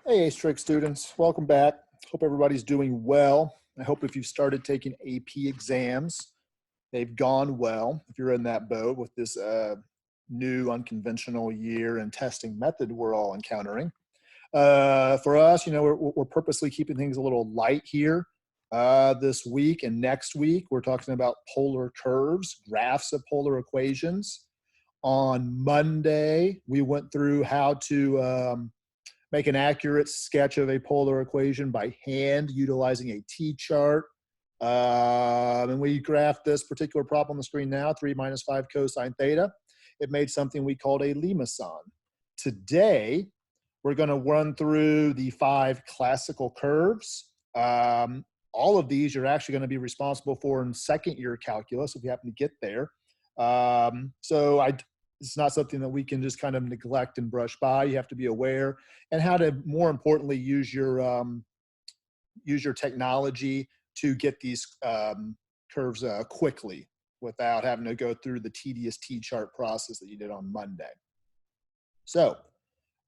Hey, Astrix students, welcome back. Hope everybody's doing well. I hope if you've started taking AP exams, they've gone well. If you're in that boat with this new unconventional year and testing method we're all encountering. For us, we're purposely keeping things a little light here. This week and next week, we're talking about polar curves, graphs of polar equations. On Monday, we went through how to make an accurate sketch of a polar equation by hand utilizing a T-chart. And we graphed this particular problem on the screen now, 3 minus 5 cosine theta. It made something we called a limacon. Today, we're going to run through the 5 classical curves. All of these you're actually going to be responsible for in second year calculus if you happen to get there. It's not something that we can just kind of neglect and brush by. You have to be aware and how to, more importantly, use your technology to get these curves quickly without having to go through the tedious T-chart process that you did on Monday. So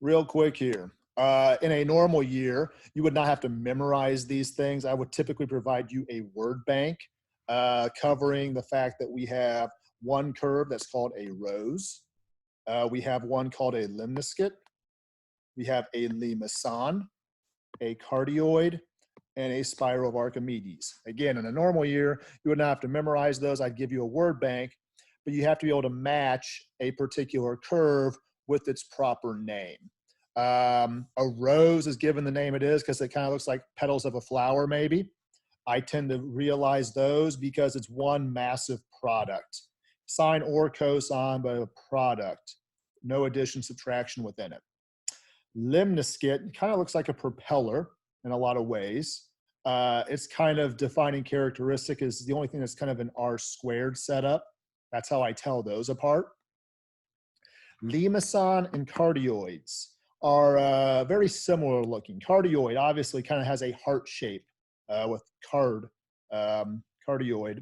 real quick here. In a normal year, you would not have to memorize these things. I would typically provide you a word bank covering the fact that we have one curve that's called a rose. We have one called a lemniscate. We have a limacon, a cardioid, and a spiral of Archimedes. Again, in a normal year, you would not have to memorize those. I'd give you a word bank, but you have to be able to match a particular curve with its proper name. A rose is given the name it is because it kind of looks like petals of a flower, maybe. I tend to realize those because it's one massive product. Sine or cosine, but a product. No addition, subtraction within it. Lemniscate kind of looks like a propeller in a lot of ways. Its kind of defining characteristic is the only thing that's kind of an R squared setup. That's how I tell those apart. Limacon and cardioids are very similar looking. Cardioid obviously kind of has a heart shape with cardioid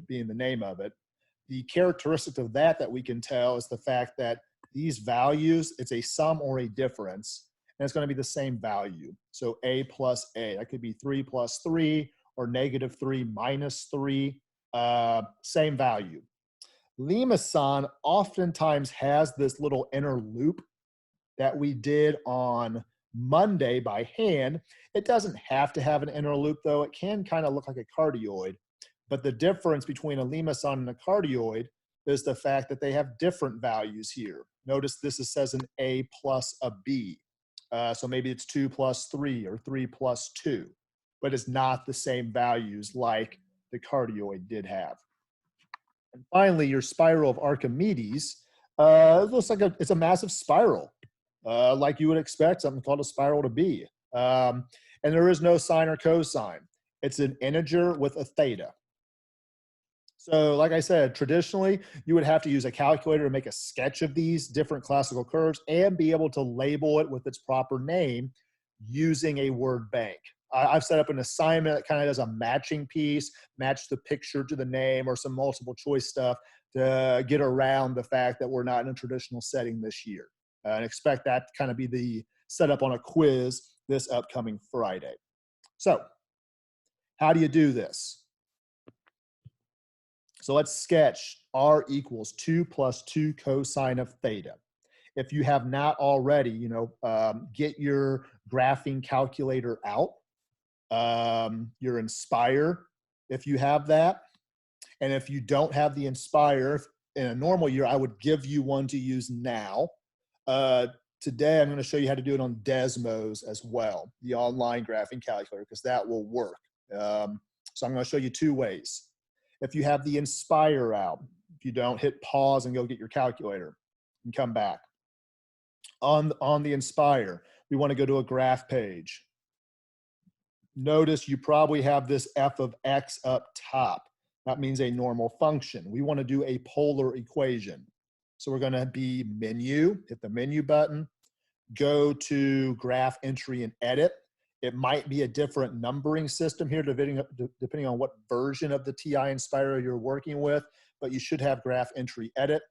being the name of it. The characteristic of that we can tell is the fact that these values, it's a sum or a difference, and it's going to be the same value. So A plus A, that could be 3 plus 3 or negative 3 minus 3, same value. Limacon oftentimes has this little inner loop that we did on Monday by hand. It doesn't have to have an inner loop though. It can kind of look like a cardioid, but the difference between a limacon and a cardioid is the fact that they have different values here. Notice this says an A plus a B. So maybe it's 2 plus 3 or 3 plus 2, but it's not the same values like the cardioid did have. And finally, your spiral of Archimedes, it looks like it's a massive spiral, like you would expect something called a spiral to be. And there is no sine or cosine. It's an integer with a theta. So like I said, traditionally, you would have to use a calculator to make a sketch of these different classical curves and be able to label it with its proper name using a word bank. I've set up an assignment that kind of does a matching piece, match the picture to the name or some multiple choice stuff to get around the fact that we're not in a traditional setting this year. And expect that to kind of be the setup on a quiz this upcoming Friday. So how do you do this? So let's sketch R equals 2 plus 2 cosine of theta. If you have not already, get your graphing calculator out, your Inspire, if you have that. And if you don't have the Inspire, in a normal year, I would give you one to use now. Today, I'm going to show you how to do it on Desmos as well, the online graphing calculator, because that will work. So I'm going to show you 2 ways. If you have the Inspire out, if you don't, hit pause and go get your calculator and come back. On the Inspire, we want to go to a graph page. Notice you probably have this f of x up top. That means a normal function. We want to do a polar equation. So we're going to be menu, hit the menu button, go to graph entry and edit. It might be a different numbering system here depending on what version of the TI Inspire you're working with, but you should have graph entry edit.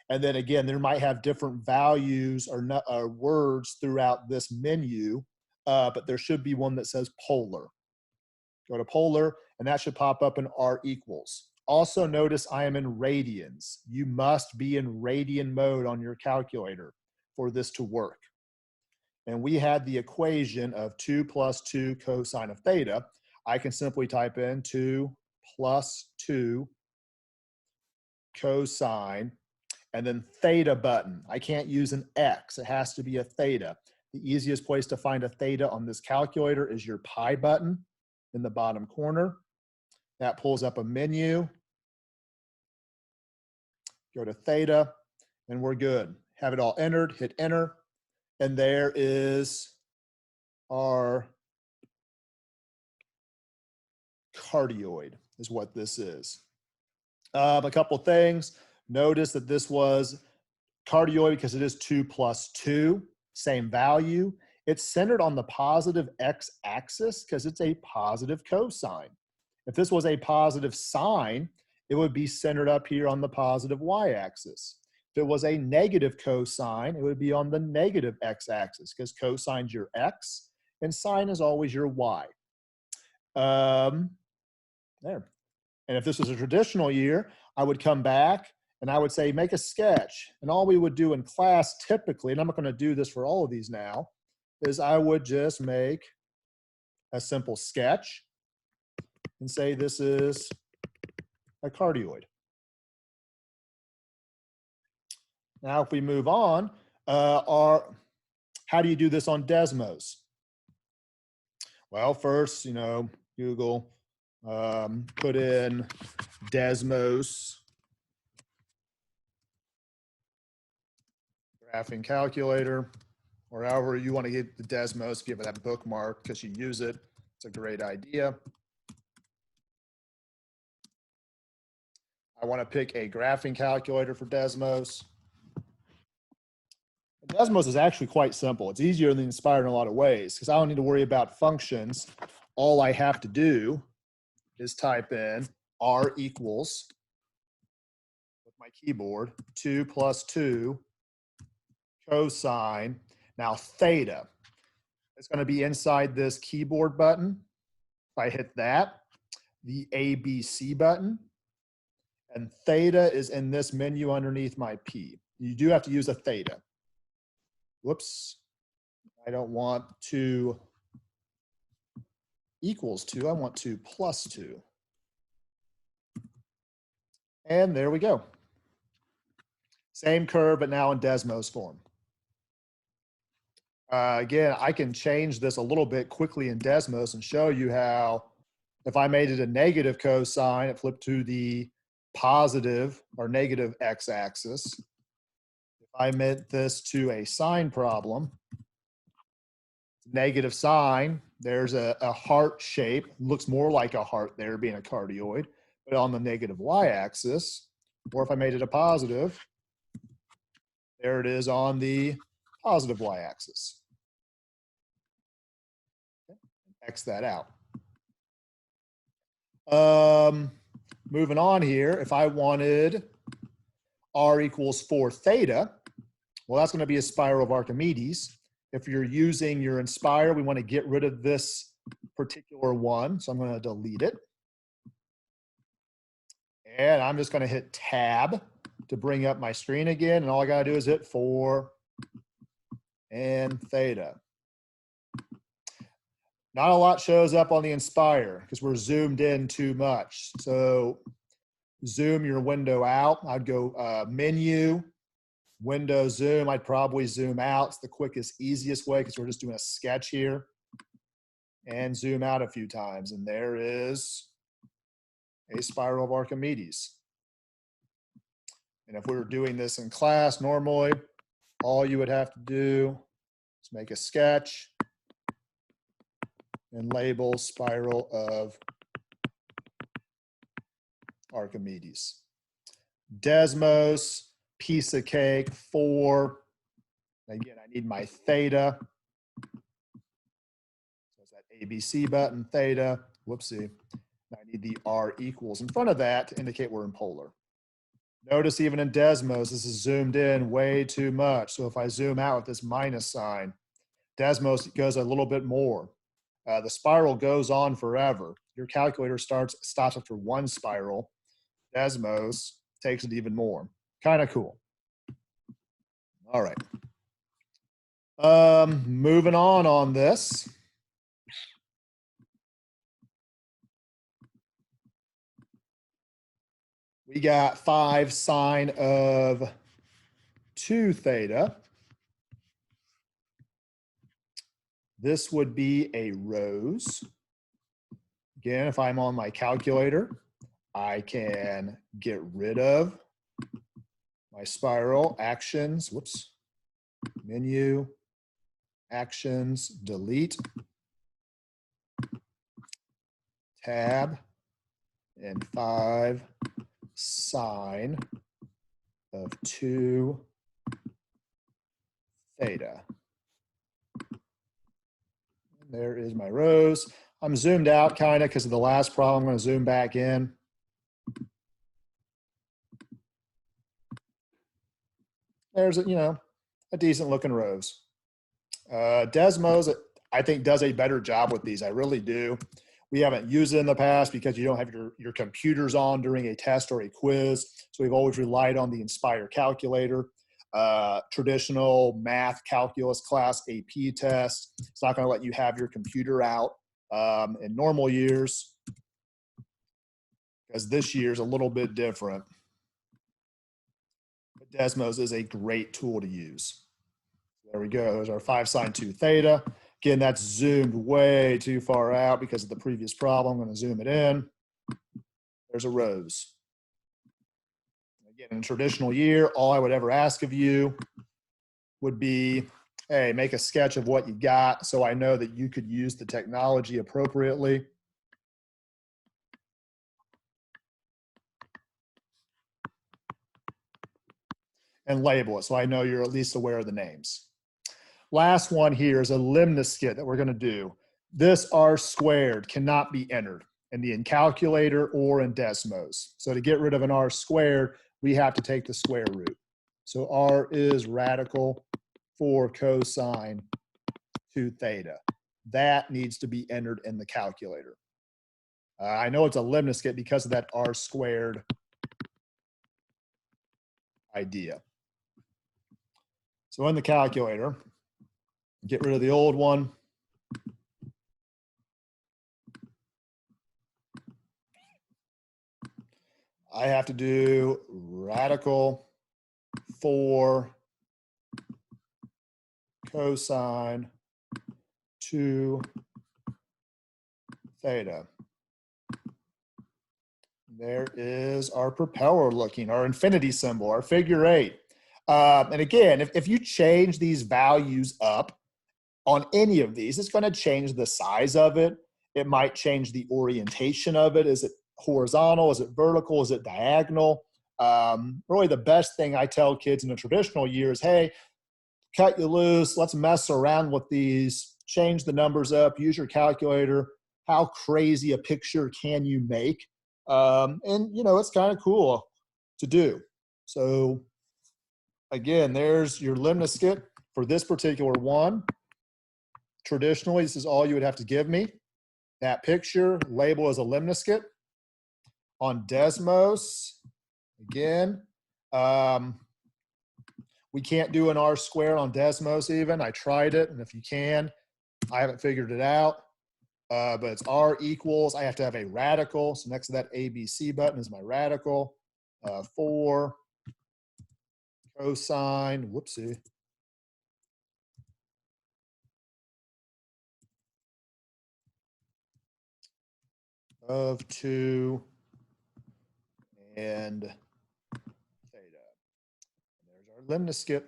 And then again, there might have different values or words throughout this menu but there should be one that says polar. Go to polar, and that should pop up in R equals. Also notice I am in radians. You must be in radian mode on your calculator for this to work. And we had the equation of 2 plus 2 cosine of theta. I can simply type in 2 plus 2 cosine, and then theta button. I can't use an X. It has to be a theta. The easiest place to find a theta on this calculator is your pi button in the bottom corner. That pulls up a menu. Go to theta, and we're good. Have it all entered, hit enter, and there is our cardioid, is what this is. A couple things. Notice that this was cardioid because it is 2 plus 2, same value. It's centered on the positive x-axis because it's a positive cosine. If this was a positive sine, it would be centered up here on the positive y-axis. If it was a negative cosine, it would be on the negative x-axis because cosine's your x and sine is always your y. There. And if this was a traditional year, I would come back and I would say, make a sketch. And all we would do in class typically, and I'm not going to do this for all of these now, is I would just make a simple sketch and say this is a cardioid. Now, if we move on, how do you do this on Desmos? Well, first, Google, put in Desmos graphing calculator, or however you want to get the Desmos, give it that bookmark because you use it. It's a great idea. I want to pick a graphing calculator for Desmos. Desmos is actually quite simple. It's easier than Inspire in a lot of ways because I don't need to worry about functions. All I have to do is type in R equals, with my keyboard, 2 plus 2 cosine. Now theta, it's going to be inside this keyboard button. If I hit that, the ABC button, and theta is in this menu underneath my P. You do have to use a theta. Whoops, I don't want 2 equals 2, I want 2 plus 2. And there we go. Same curve, but now in Desmos form. Again, I can change this a little bit quickly in Desmos and show you how if I made it a negative cosine, it flipped to the positive or negative x-axis. If I made this to a sine problem, negative sine, there's a heart shape, looks more like a heart there being a cardioid, but on the negative y-axis, or if I made it a positive, there it is on the positive y-axis. X that out. Moving on here, if I wanted R equals 4 theta, well, that's going to be a spiral of Archimedes. If you're using your Inspire, we want to get rid of this particular one, so I'm going to delete it. And I'm just going to hit Tab to bring up my screen again, and all I got to do is hit 4 and theta. Not a lot shows up on the Inspire because we're zoomed in too much. So zoom your window out. I'd go menu, window zoom. I'd probably zoom out. It's the quickest, easiest way because we're just doing a sketch here. And zoom out a few times. And there is a spiral of Archimedes. And if we were doing this in class normally, all you would have to do is make a sketch and label spiral of Archimedes. Desmos, piece of cake, 4. Again, I need my theta. So it's that ABC button, theta. Whoopsie. I need the R equals in front of that to indicate we're in polar. Notice even in Desmos, this is zoomed in way too much. So if I zoom out with this minus sign, Desmos goes a little bit more. The spiral goes on forever. Your calculator stops after one spiral. Desmos takes it even more. Kind of cool. All right. Moving on this. We got 5 sine of 2 theta. This would be a rose. Again, if I'm on my calculator, I can get rid of my spiral, actions, whoops, menu, actions, delete, tab, and 5 sine of 2 theta. And there is my rose. I'm zoomed out kind of because of the last problem. I'm going to zoom back in. There's a decent looking rose. Desmos, I think, does a better job with these. I really do. We haven't used it in the past because you don't have your computers on during a test or a quiz. So we've always relied on the Inspire calculator. Traditional math calculus class AP test. It's not going to let you have your computer out in normal years, because this year is a little bit different. But Desmos is a great tool to use. There we go. There's our 5 sine 2 theta. Again, that's zoomed way too far out because of the previous problem. I'm going to zoom it in. There's a rose. Again, in a traditional year, all I would ever ask of you would be, hey, make a sketch of what you got so I know that you could use the technology appropriately. And label it so I know you're at least aware of the names. Last one here is a limniscate that we're going to do. This R squared cannot be entered in the Incalculator or in Desmos. So to get rid of an R squared, we have to take the square root. So R is radical 4 cosine 2 theta. That needs to be entered in the calculator. I know it's a limniscate because of that R squared idea. So in the calculator, get rid of the old one. I have to do radical 4 cosine 2 theta. There is our propeller looking, our infinity symbol, our figure 8. And again, if you change these values up on any of these, it's going to change the size of it. It might change the orientation of it. Is it horizontal? Is it vertical? Is it diagonal? Really the best thing I tell kids in a traditional year is, hey, cut you loose. Let's mess around with these. Change the numbers up. Use your calculator. How crazy a picture can you make? And, it's kind of cool to do. So, again, there's your limniscate for this particular one. Traditionally, this is all you would have to give me. That picture, label as a limniscate. On Desmos, again, we can't do an R square on Desmos even. I tried it, and if you can, I haven't figured it out. But it's R equals, I have to have a radical. So next to that ABC button is my radical. 4 cosine, whoopsie. Of 2 and theta. And there's our limniscate.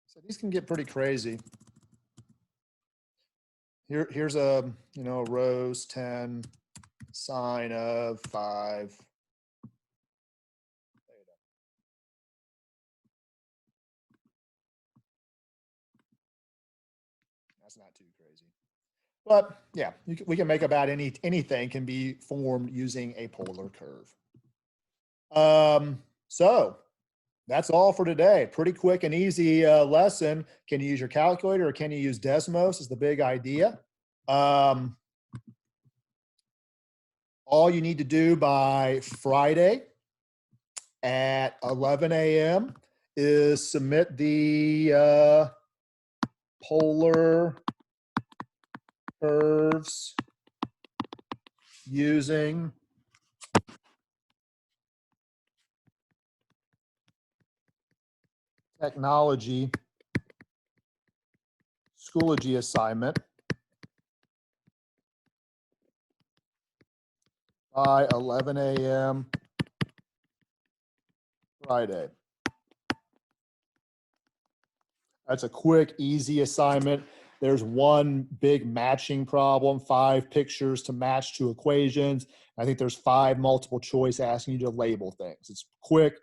So these can get pretty crazy. Here's a, rose 10 sine of 5 theta. That's not too crazy. But yeah, we can make about anything can be formed using a polar curve. So That's all for today. Pretty quick and easy lesson. Can you use your calculator or can you use Desmos is the big idea. Um, all you need to do by Friday at 11 a.m. is submit the polar curves using technology Schoology assignment by 11 a.m. Friday. That's a quick, easy assignment. There's one big matching problem, 5 pictures to match 2 equations. I think there's 5 multiple choice asking you to label things. It's quick,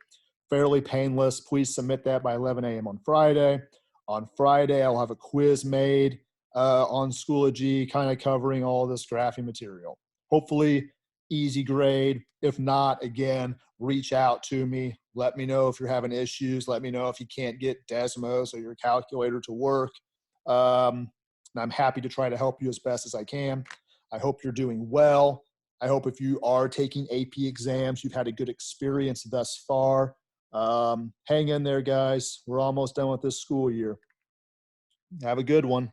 fairly painless. Please submit that by 11 a.m. on Friday. On Friday, I'll have a quiz made on Schoology, kind of covering all this graphing material. Hopefully, easy grade. If not, again, reach out to me. Let me know if you're having issues. Let me know if you can't get Desmos or your calculator to work. And I'm happy to try to help you as best as I can. I hope you're doing well. I hope if you are taking AP exams, you've had a good experience thus far. Hang in there, guys. We're almost done with this school year. Have a good one.